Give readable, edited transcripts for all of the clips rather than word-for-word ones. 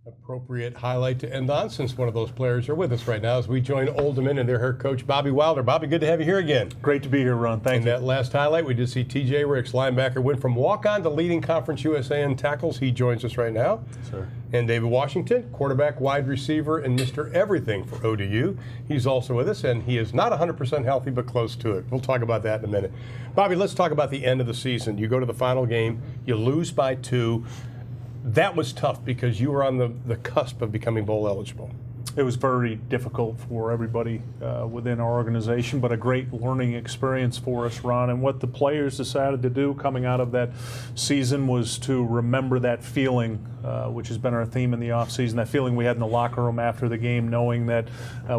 Appropriate highlight to end on, since one of those players are with us right now as we join Oldham and their head coach, Bobby Wilder. Bobby, good to have you here again. Great to be here, Ron. Thank you. That last highlight, we did see T.J. Ricks, linebacker, went from walk-on to leading Conference USA in tackles. He joins us right now. Sir. And David Washington, quarterback, wide receiver, and Mr. Everything for ODU. He's also with us, and he is not 100% healthy, but close to it. We'll talk about that in a minute. Bobby, let's talk about the end of the season. You go to the final game, you lose by 2. That was tough because you were on the cusp of becoming bowl eligible. It was very difficult for everybody within our organization, but a great learning experience for us, Ron. And what the players decided to do coming out of that season was to remember that feeling, which has been our theme in the offseason, that feeling we had in the locker room after the game, knowing that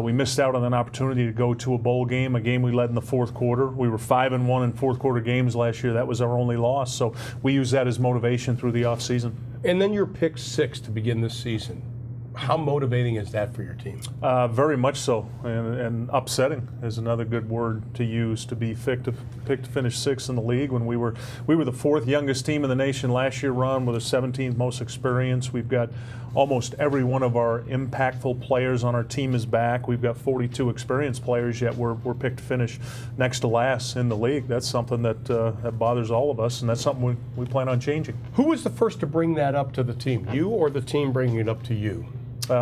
we missed out on an opportunity to go to a bowl game, a game we led in the fourth quarter. We were 5-1 in fourth quarter games last year. That was our only loss. So we used that as motivation through the offseason. And then you're picked 6 to begin this season. How motivating is that for your team? Very much so, and upsetting is another good word to use, to be picked to finish 6th in the league when we were the 4th youngest team in the nation last year, Ron, with the 17th most experience. We've got almost every one of our impactful players on our team is back. We've got 42 experienced players, yet we're picked to finish next to last in the league. That's something that bothers all of us, and that's something we plan on changing. Who was the first to bring that up to the team, you or the team bringing it up to you?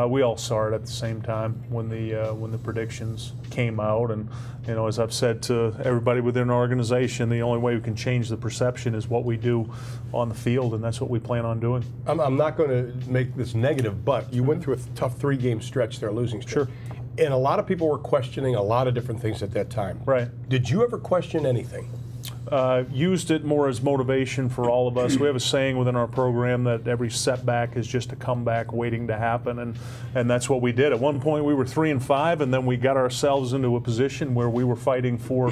We all saw it at the same time when the predictions came out, and as I've said to everybody within our organization, the only way we can change the perception is what we do on the field, and that's what we plan on doing. I'm not going to make this negative, but you went through a tough 3-game stretch there, losing stretch. Sure. And a lot of people were questioning a lot of different things at that time. Right. Did you ever question anything? Used it more as motivation for all of us. We have a saying within our program that every setback is just a comeback waiting to happen, and that's what we did. At one point we were 3-5, and then we got ourselves into a position where we were fighting for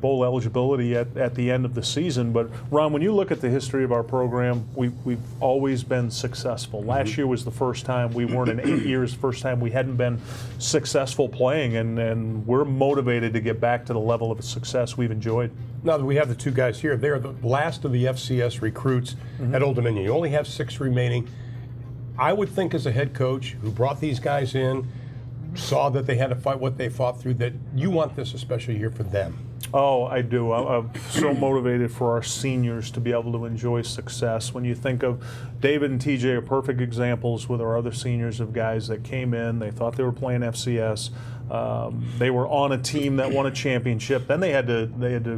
bowl eligibility at the end of the season. But Ron, when you look at the history of our program, we've always been successful. Last year was the first time we weren't in 8 years, first time we hadn't been successful playing, and we're motivated to get back to the level of success we've enjoyed. Now that we have the 2 guys here, they're the last of the FCS recruits at Old Dominion. You only have 6 remaining. I would think as a head coach who brought these guys in, saw that they had to fight what they fought through, that you want this a special year for them. Oh, I do. I'm so motivated for our seniors to be able to enjoy success. When you think of David and TJ are perfect examples with our other seniors of guys that came in, they thought they were playing FCS. They were on a team that won a championship. Then they had to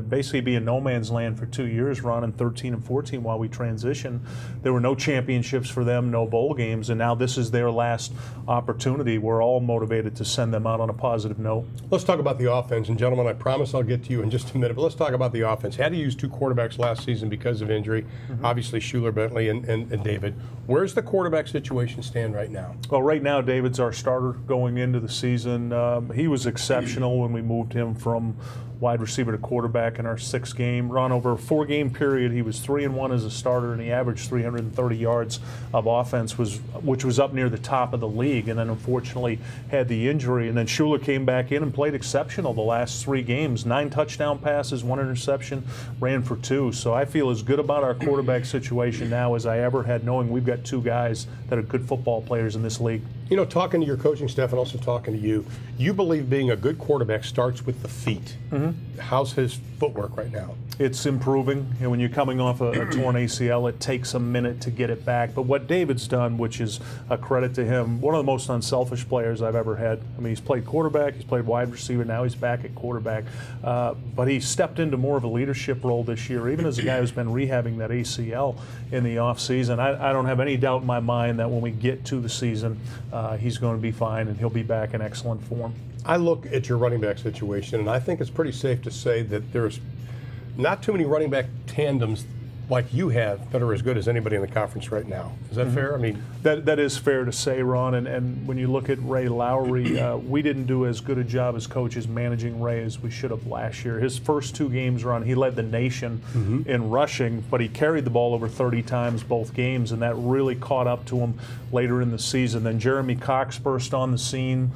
basically be in no man's land for 2 years, Ron, in 13 and 14 while we transitioned. There were no championships for them, no bowl games, and now this is their last opportunity. We're all motivated to send them out on a positive note. Let's talk about the offense, and gentlemen, I promise I'll get to you in just a minute, but let's talk about the offense. Had to use 2 quarterbacks last season because of injury, obviously Schuler, Bentley, and David. Where's the quarterback situation stand right now? Well, right now David's our starter going into the season. He was exceptional when we moved him from wide receiver to quarterback in our 6th game. Ron, over a 4-game period, he was 3-1 as a starter, and he averaged 330 yards of offense, which was up near the top of the league, and then unfortunately had the injury. And then Schuler came back in and played exceptional the last 3 games. 9 touchdown passes, 1 interception, ran for 2. So I feel as good about our quarterback situation now as I ever had, knowing we've got 2 guys that are good football players in this league. You know, talking to your coaching staff and also talking to you, you believe being a good quarterback starts with the feet. How's his footwork right now? It's improving, and when you're coming off a torn ACL, it takes a minute to get it back. But what David's done, which is a credit to him, one of the most unselfish players I've ever had. I mean, he's played quarterback, he's played wide receiver, now he's back at quarterback. But he stepped into more of a leadership role this year, even as a guy who's been rehabbing that ACL in the offseason. I don't have any doubt in my mind that when we get to the season, he's going to be fine and he'll be back in excellent form. I look at your running back situation, and I think it's pretty safe to say that there's not too many running back tandems like you have that are as good as anybody in the conference right now. Is that fair? I mean, that is fair to say, Ron. And when you look at Ray Lowry, we didn't do as good a job as coaches managing Ray as we should have last year. His first 2 games, Ron, he led the nation in rushing, but he carried the ball over 30 times both games, and that really caught up to him later in the season. Then Jeremy Cox burst on the scene.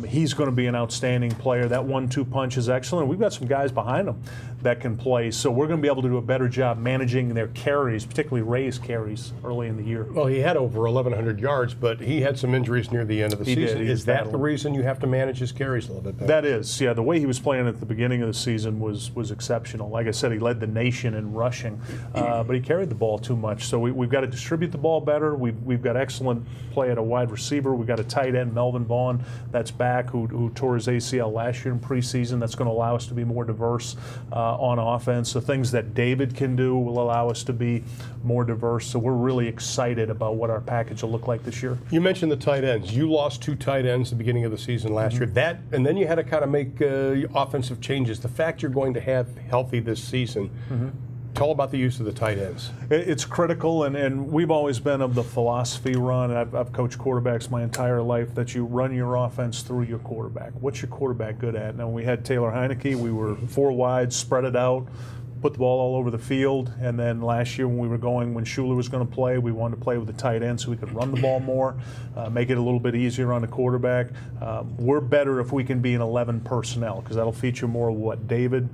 He's going to be an outstanding player. That 1-2 punch is excellent. We've got some guys behind him that can play. So we're going to be able to do a better job managing their carries, particularly Ray's carries early in the year. Well, he had over 1,100 yards, but he had some injuries near the end of the season. He is that the reason you have to manage his carries a little bit better? That is, yeah. The way he was playing at the beginning of the season was exceptional. Like I said, he led the nation in rushing, but he carried the ball too much. So we've got to distribute the ball better. We've got excellent play at a wide receiver. We've got a tight end, Melvin Vaughn, that's back, who tore his ACL last year in preseason. That's going to allow us to be more diverse on offense. The things that David can do will allow us to be more diverse. So we're really excited about what our package will look like this year. You mentioned the tight ends. You lost 2 tight ends at the beginning of the season last year. That, and then you had to kind of make offensive changes. The fact you're going to have healthy this season, tell about the use of the tight ends. It's critical, and we've always been of the philosophy, Ron, and I've coached quarterbacks my entire life, that you run your offense through your quarterback. What's your quarterback good at? Now, when we had Taylor Heineke, we were 4 wide, spread it out, put the ball all over the field. And then last year when Schuler was going to play, we wanted to play with the tight end so we could run the ball more, make it a little bit easier on the quarterback. We're better if we can be an 11 personnel, because that'll feature more of what David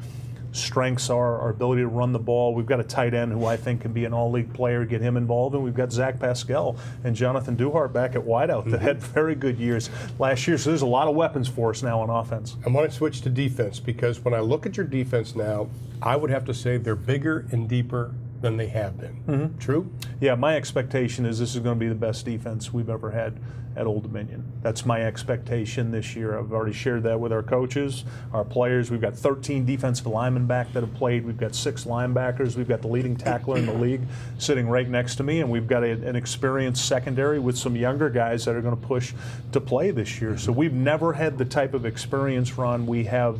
strengths are, our ability to run the ball. We've got a tight end who I think can be an all-league player, get him involved, and we've got Zach Pascal and Jonathan Duhart back at wideout that had very good years last year. So there's a lot of weapons for us now on offense. I want to switch to defense, because when I look at your defense now, I would have to say they're bigger and deeper than they have been. True? Yeah, my expectation is this is going to be the best defense we've ever had at Old Dominion. That's my expectation this year. I've already shared that with our coaches, our players. We've got 13 defensive linemen back that have played. We've got 6 linebackers. We've got the leading tackler in the league sitting right next to me, and we've got an experienced secondary with some younger guys that are going to push to play this year. So we've never had the type of experience, Ron, we have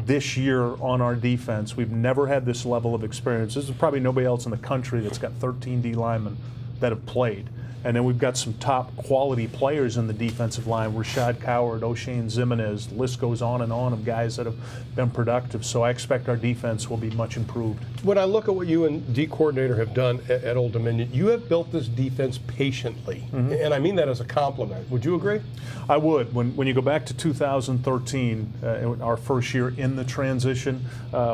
this year on our defense. We've never had this level of experience. There's probably nobody else in the country that's got 13 D linemen that have played. And then we've got some top quality players in the defensive line, Rashad Coward, O'Shane Zimenez, the list goes on and on of guys that have been productive. So I expect our defense will be much improved. When I look at what you and D coordinator have done at Old Dominion, you have built this defense patiently. And I mean that as a compliment. Would you agree? I would. When you go back to 2013, our first year in the transition,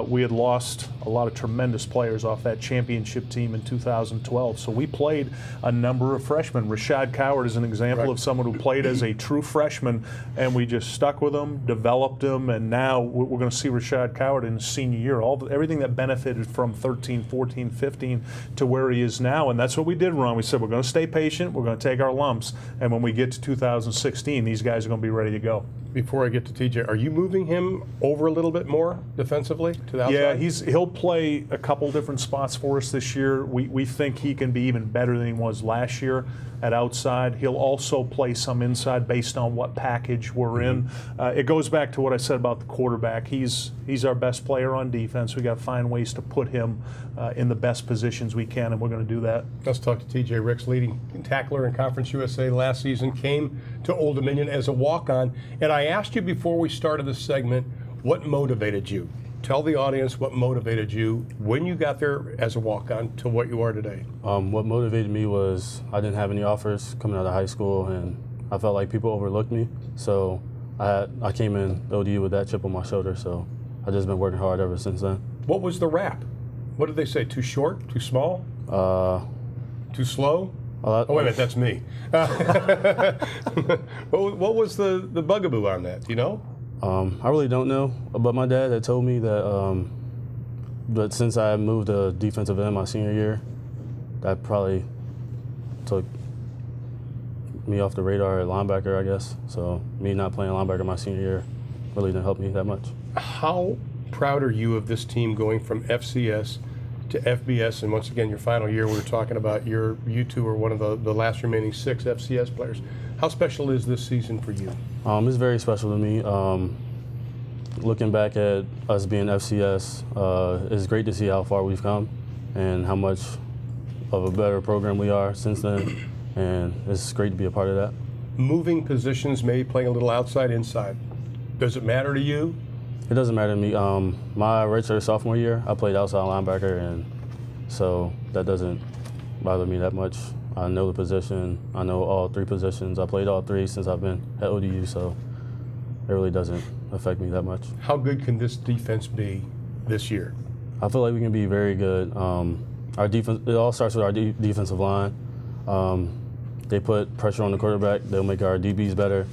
we had lost a lot of tremendous players off that championship team in 2012. So we played a number of freshmen. Rashad Coward is an example of someone who played as a true freshman, and we just stuck with him, developed him, and now we're going to see Rashad Coward in his senior year. Everything that benefited from 13, 14, 15 to where he is now, and that's what we did, Ron. We said we're going to stay patient, we're going to take our lumps, and when we get to 2016, these guys are going to be ready to go. Before I get to TJ, are you moving him over a little bit more defensively to the outside? Yeah, he'll play a couple different spots for us this year. We think he can be even better than he was last year at outside. He'll also play some inside based on what package we're in. It goes back to what I said about the quarterback. He's our best player on defense. We got to find ways to put him in the best positions we can, and we're going to do that. Let's talk to TJ Ricks, leading tackler in Conference USA last season, came to Old Dominion as a walk-on. And I asked you before we started this segment, what motivated you? Tell the audience what motivated you when you got there as a walk-on to what you are today. What motivated me was I didn't have any offers coming out of high school, and I felt like people overlooked me. So I came in ODU with that chip on my shoulder, so I've just been working hard ever since then. What was the rap? What did they say? Too short? Too small? Too slow? Oh, wait a minute, that's me. What was the bugaboo on that? Do you know? I really don't know, but my dad had told me that but since I moved to defensive end my senior year, that probably took me off the radar at linebacker, I guess. So me not playing linebacker my senior year really didn't help me that much. How proud are you of this team going from FCS to FBS? And once again, your final year, we were talking about you two are one of the last remaining 6 FCS players. How special is this season for you? It's very special to me. Looking back at us being FCS, it's great to see how far we've come and how much of a better program we are since then. And it's great to be a part of that. Moving positions, maybe playing a little outside, inside. Does it matter to you? It doesn't matter to me. My redshirt sophomore year, I played outside linebacker, and so that doesn't bother me that much. I know the position. I know all 3 positions. I played all 3 since I've been at ODU, so it really doesn't affect me that much. How good can this defense be this year? I feel like we can be very good. Our defense, it all starts with our defensive line. They put pressure on the quarterback. They'll make our DBs better.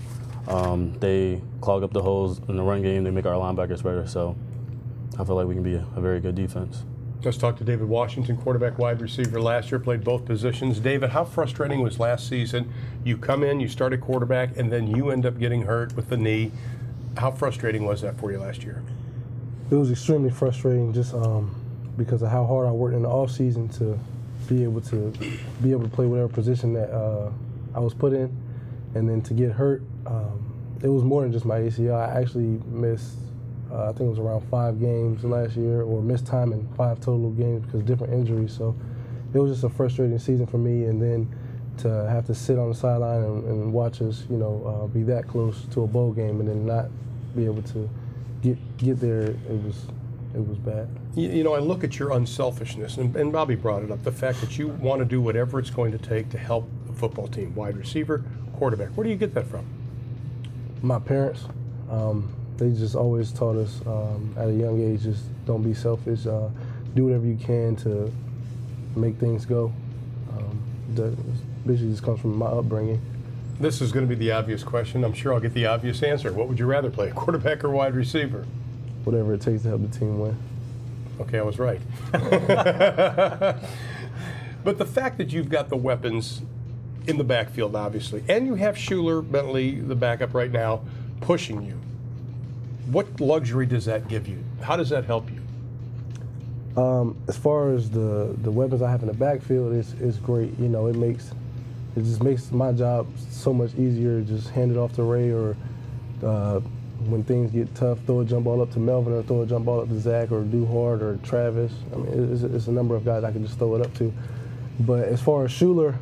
They clog up the holes in the run game. They make our linebackers better. So I feel like we can be a very good defense. Let's talk to David Washington, quarterback, wide receiver. Last year played both positions. David, how frustrating was last season? You come in, you start at quarterback, and then you end up getting hurt with the knee. How frustrating was that for you last year? It was extremely frustrating, just because of how hard I worked in the off season to be able to play whatever position that I was put in, and then to get hurt. It was more than just my ACL. I actually missed, I think it was around 5 games last year, or missed time in 5 total games because of different injuries. So it was just a frustrating season for me, and then to have to sit on the sideline and watch us, be that close to a bowl game and then not be able to get there, it was bad. I look at your unselfishness, and Bobby brought it up, the fact that you want to do whatever it's going to take to help the football team, wide receiver, quarterback. Where do you get that from? My parents, they just always taught us at a young age, just don't be selfish, do whatever you can to make things go. That basically just comes from my upbringing. This is going to be the obvious question. I'm sure I'll get the obvious answer. What would you rather play, quarterback or wide receiver? Whatever it takes to help the team win. Okay, I was right. But the fact that you've got the weapons in the backfield, obviously, and you have Schuler, Bentley, the backup right now, pushing you, what luxury does that give you? How does that help you? As far as the weapons I have in the backfield, it's great. It just makes my job so much easier. Just hand it off to Ray, or when things get tough, throw a jump ball up to Melvin, or throw a jump ball up to Zach, or Duhart, or Travis. I mean, it's a number of guys I can just throw it up to. But as far as Schuler,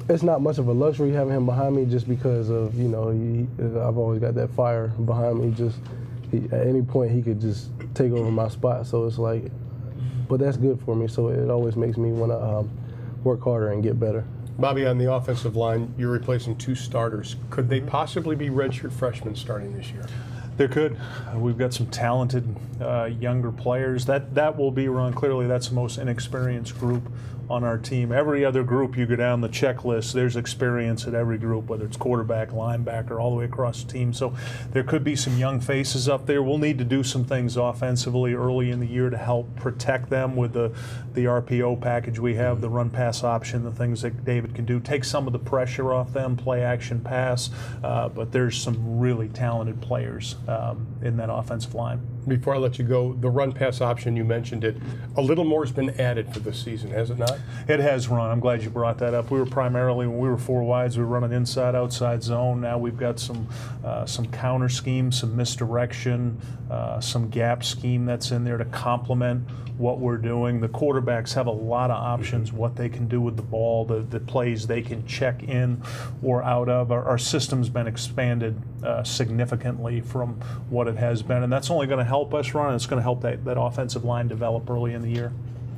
it's not much of a luxury having him behind me, just because of I've always got that fire behind me. At any point he could just take over my spot. So it's like, but that's good for me. So it always makes me want to work harder and get better. Bobby, on the offensive line, you're replacing 2 starters. Could they possibly be redshirt freshmen starting this year? There could. We've got some talented younger players. That will be run. Clearly, that's the most inexperienced group on our team. Every other group you go down the checklist, there's experience at every group, whether it's quarterback, linebacker, all the way across the team. So there could be some young faces up there. We'll need to do some things offensively early in the year to help protect them with the RPO package we have, the run-pass option, the things that David can do. Take some of the pressure off them, play action pass. But there's some really talented players in that offensive line. Before I let you go, the run-pass option, you mentioned it. A little more has been added for this season, has it not? It has run. I'm glad you brought that up. We were primarily, when we were 4 wides, we were running inside-outside zone. Now we've got some counter scheme, some misdirection, some gap scheme that's in there to complement what we're doing. The quarterbacks have a lot of options, what they can do with the ball, the plays they can check in or out of. Our system's been expanded significantly from what it has been, and that's only going to help us run, and it's going to help that offensive line develop early in the year.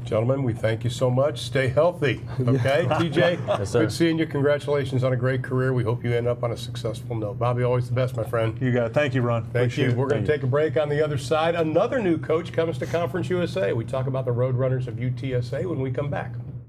Gentlemen, we thank you so much. Stay healthy, okay? TJ, Yes, sir. good seeing you. Congratulations on a great career. We hope you end up on a successful note. Bobby, always the best, my friend. You got it. Thank you, Ron. Thank you. Appreciate it. We're going to take a break. On the other side, another new coach comes to Conference USA. We talk about the Roadrunners of UTSA when we come back.